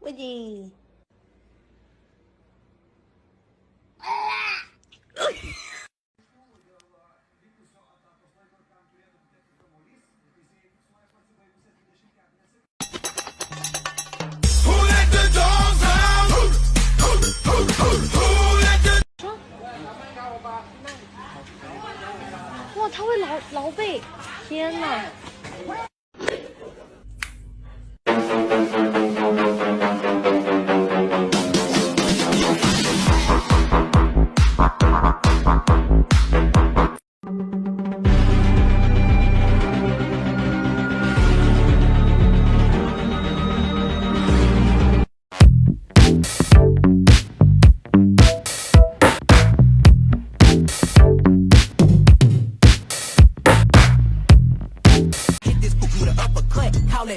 Cái gì? Wow, 他会挠背，天哪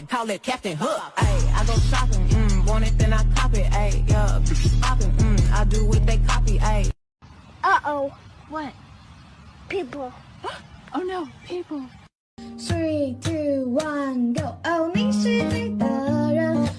！Call it Captain Hook. Ayy, I go shopping, want it then I cop it. Ayy, yeah, poppin', I do what they copy. Ayy. Uh-oh. What? People. Oh no, people. 3, 2, 1, go！ 哦，你是对的人。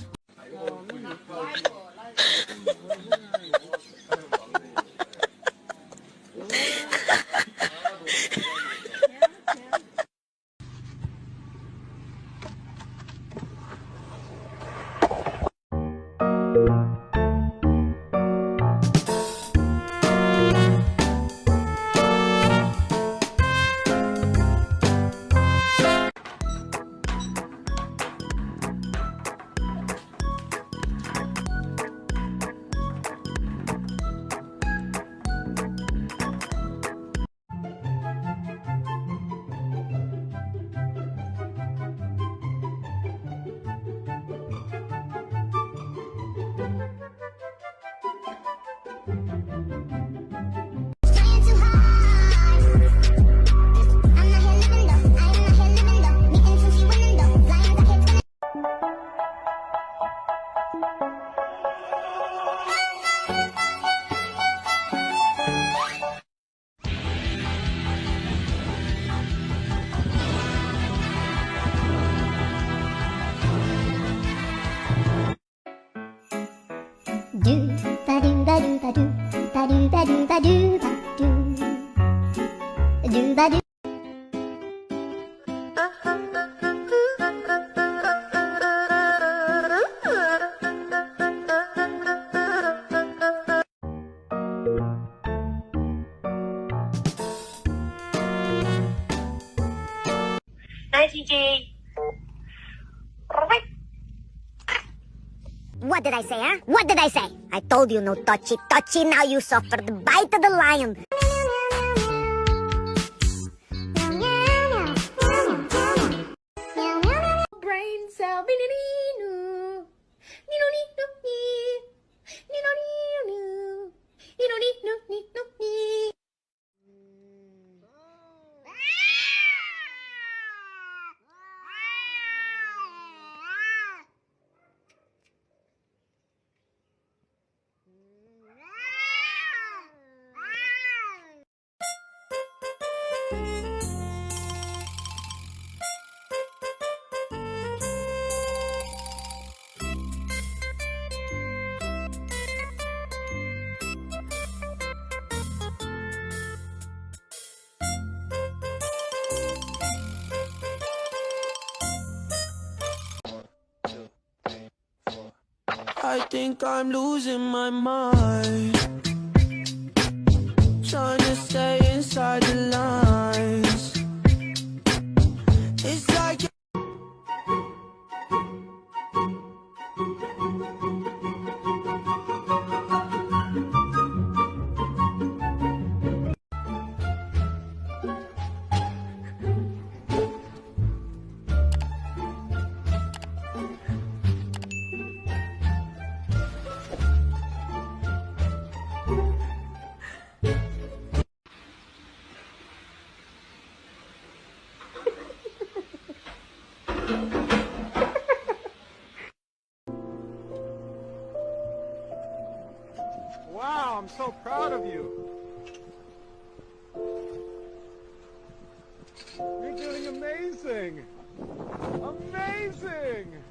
Hi, TJ. What did I say, huh? What did I say? I told you no touchy. Now you suffer the bite of the lion. Brain cell. I think I'm losing my mind, trying to stay inside the lines. It's like Wow, I'm so proud of you. You're doing amazing. Amazing!